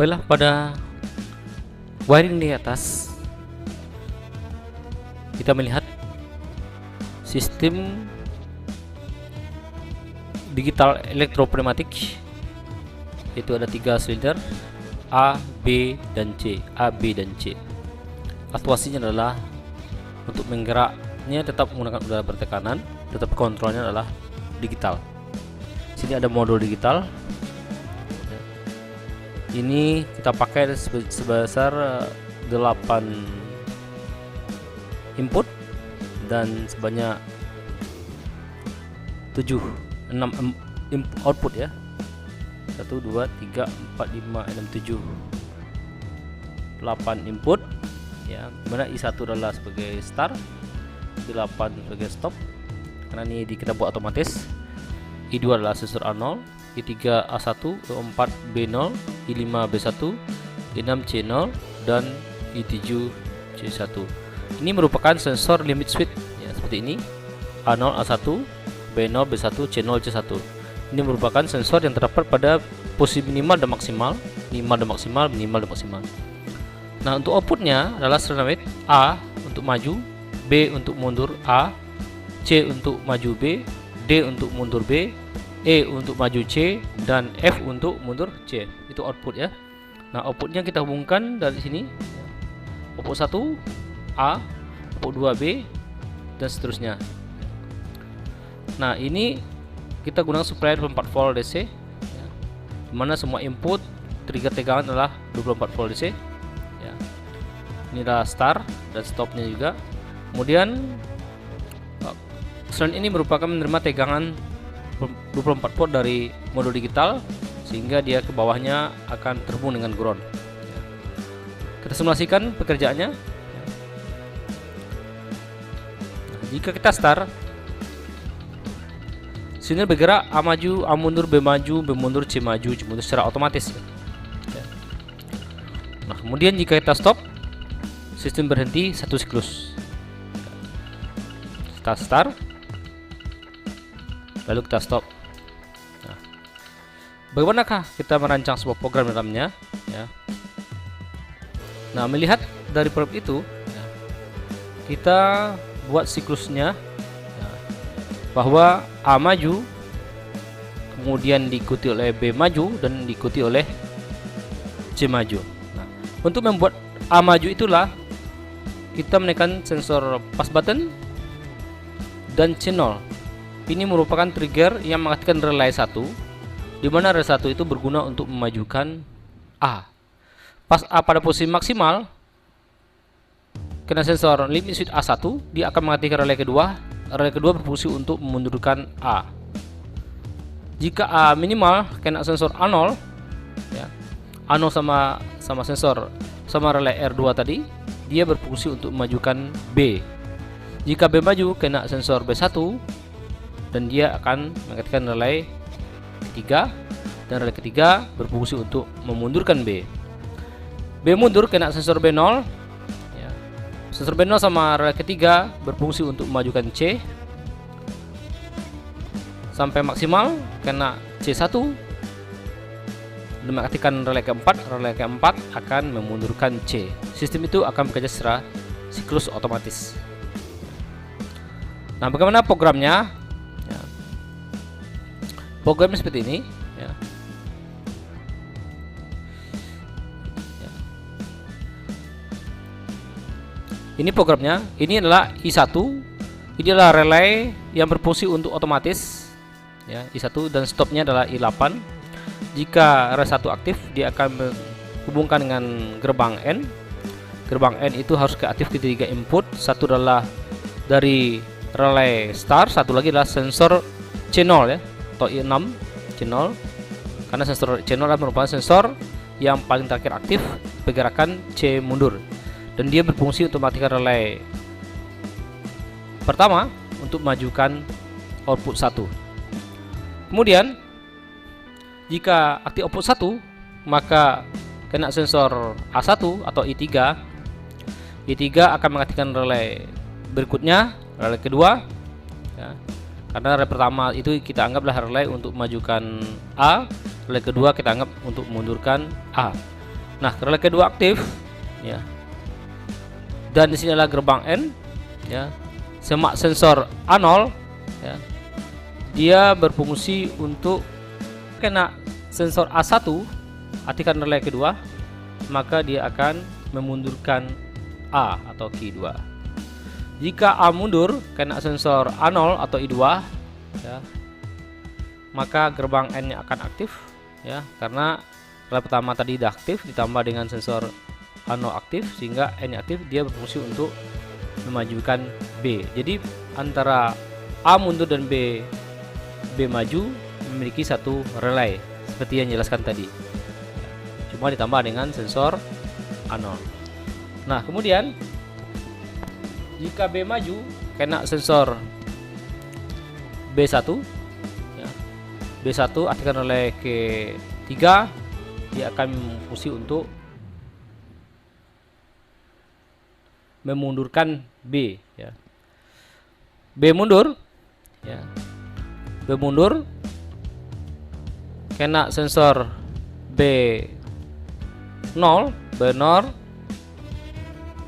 Baiklah, pada wiring di atas kita melihat sistem digital elektropneumatik, itu ada 3 silinder A, B, dan C. A, B, dan C. Aktuasinya adalah untuk menggeraknya tetap menggunakan udara bertekanan, tetap kontrolnya adalah digital. Sini ada modul digital. Ini kita pakai sebesar 8 input dan sebanyak 6 output ya. 1 2 3 4 5 6 7 8 input ya, mana I1 adalah sebagai start, I8 sebagai stop karena ini kita buat otomatis. I2 adalah sensor A0, I3 A1, I4 B0, I5 B1, I6 C0, dan I7 C1. Ini merupakan sensor limit switch ya, seperti ini. A0 A1, B0 B1, C0 C1. Ini merupakan sensor yang terdapat pada posisi minimal dan maksimal, minimal dan maksimal, minimal dan maksimal. Nah, untuk outputnya adalah solenoid A untuk maju, B untuk mundur A, C untuk maju B, D untuk mundur B, E untuk maju C, dan F untuk mundur C. Itu output ya. Nah, outputnya kita hubungkan dari sini. Output 1 A, output 2 B, dan seterusnya. Nah, ini kita gunakan supply 24 volt DC ya, dimana semua input trigger tegangan adalah 24 volt DC ya. Ini adalah start dan stopnya juga. Kemudian selain ini merupakan menerima tegangan 24 volt dari modul digital, sehingga dia ke bawahnya akan terhubung dengan ground ya. Kita simulasikan pekerjaannya ya. Nah, jika kita start, silinder bergerak, A maju, A mundur, B maju, B mundur, C maju, C mundur secara otomatis ya. Nah, kemudian jika kita stop, sistem berhenti 1 siklus. Kita start, lalu kita stop. Nah, bagaimanakah kita merancang sebuah program dalamnya ya? Nah, melihat dari program itu ya, kita buat siklusnya ya, bahwa A maju, kemudian diikuti oleh B maju, dan diikuti oleh C maju. Nah, untuk membuat A maju itulah kita menekan sensor pass button dan C0. Ini merupakan trigger yang mengaktifkan relay 1, di mana relay 1 itu berguna untuk memajukan A. Pas A pada posisi maksimal, kena sensor limit switch A1, dia akan mengaktifkan relay kedua. Relay kedua berfungsi untuk memundurkan A. Jika A minimal, kena sensor A0 ya. A0 sama sensor sama relay R2 tadi, dia berfungsi untuk memajukan B. Jika B maju, kena sensor B1, dan dia akan mengaktifkan relay ketiga, dan relay ketiga berfungsi untuk memundurkan B. B mundur, kena sensor B0 ya. Sensor B0 sama relay ketiga berfungsi untuk memajukan C sampai maksimal, kena C1 dan mengaktifkan relay keempat. Relay keempat akan memundurkan C. Sistem itu akan bekerja secara siklus otomatis. Nah, bagaimana programnya ya. Programnya seperti ini ya. Ini programnya. Ini adalah I1. Ini adalah relay yang berfungsi untuk otomatis ya, I1, dan stopnya adalah I8. Jika relay 1 aktif, dia akan menghubungkan dengan gerbang N. Gerbang N itu harus keaktif ketiga input. Satu adalah dari relay start, satu lagi adalah sensor C0 ya, atau I6 C0. Karena sensor C0 adalah merupakan sensor yang paling terakhir aktif pergerakan C mundur, dan dia berfungsi untuk mematikan relay pertama untuk majukan output 1. Kemudian jika aktif output 1, maka kena sensor A1 atau I3. I3 akan mengaktifkan relay berikutnya, relay kedua ya. Karena relay pertama itu kita anggaplah relay untuk memajukan A, relay kedua kita anggap untuk memundurkan A. Nah, relay kedua aktif, ya. Dan di sini adalah gerbang N, ya. Semak sensor A0, ya. Dia berfungsi untuk kena sensor A1, aktifkan relay kedua, maka dia akan memundurkan A atau Q2. Jika A mundur kena sensor A0 atau I2, ya, maka gerbang N nya akan aktif, ya, karena relay pertama tadi sudah aktif ditambah dengan sensor A0 aktif sehingga N nya aktif, dia berfungsi untuk memajukan B. Jadi antara A mundur dan B maju memiliki satu relay seperti yang dijelaskan tadi, cuma ditambah dengan sensor A0. Nah, kemudian jika B maju kena sensor B1, ya, B1 aktifkan relay ke-3, dia akan berfungsi untuk memundurkan B, ya. B mundur, ya. B mundur kena sensor B0,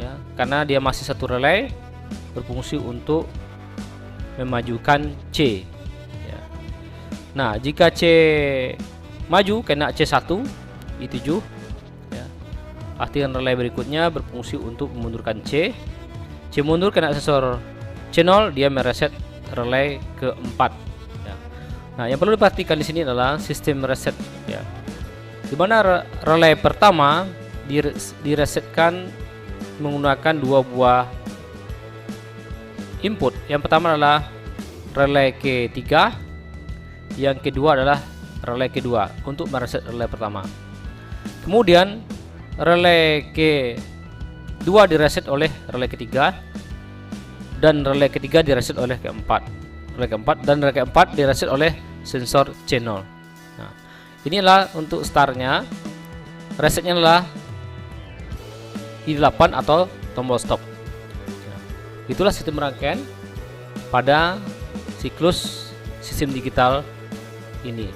ya, karena dia masih satu relay, berfungsi untuk memajukan C, ya. Nah, jika C maju kena C1 I7, ya, aktifkan relay berikutnya berfungsi untuk memundurkan C. C mundur kena sensor C0, dia mereset relay keempat, ya. Nah, yang perlu diperhatikan di sini adalah sistem reset, ya, di mana relay pertama diresetkan menggunakan dua buah input. Yang pertama adalah relay ke-3, yang kedua adalah relay kedua untuk mereset relay pertama. Kemudian relay ke-2 direset oleh relay ke-3 dan relay ke-3 direset oleh ke-4. Relay ke-4 dan relay ke-4 direset oleh sensor C0. Nah, inilah untuk startnya. Resetnya adalah I8 atau tombol stop. Itulah sistem rangkaian pada siklus sistem digital ini.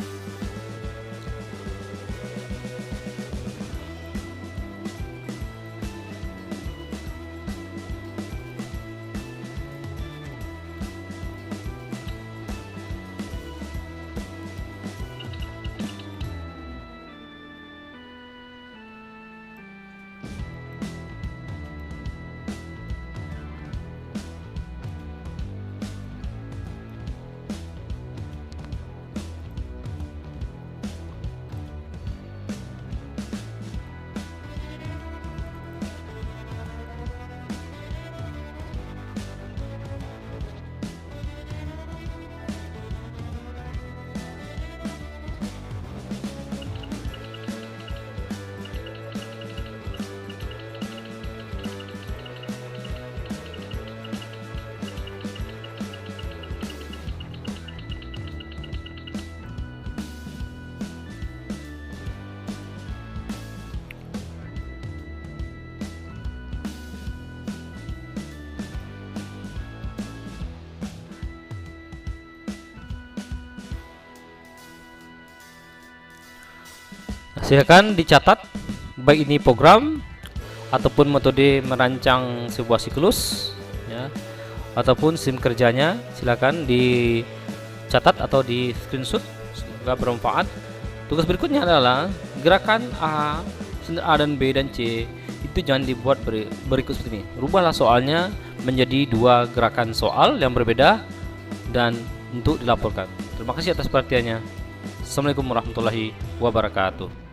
Silakan dicatat baik ini program ataupun metode merancang sebuah siklus, ya, ataupun sim kerjanya, silakan dicatat atau di screenshot, semoga bermanfaat. Tugas berikutnya adalah gerakan A dan B dan C itu jangan dibuat berikut seperti ini. Rubahlah soalnya menjadi dua gerakan soal yang berbeda dan untuk dilaporkan. Terima kasih atas perhatiannya. Assalamualaikum warahmatullahi wabarakatuh.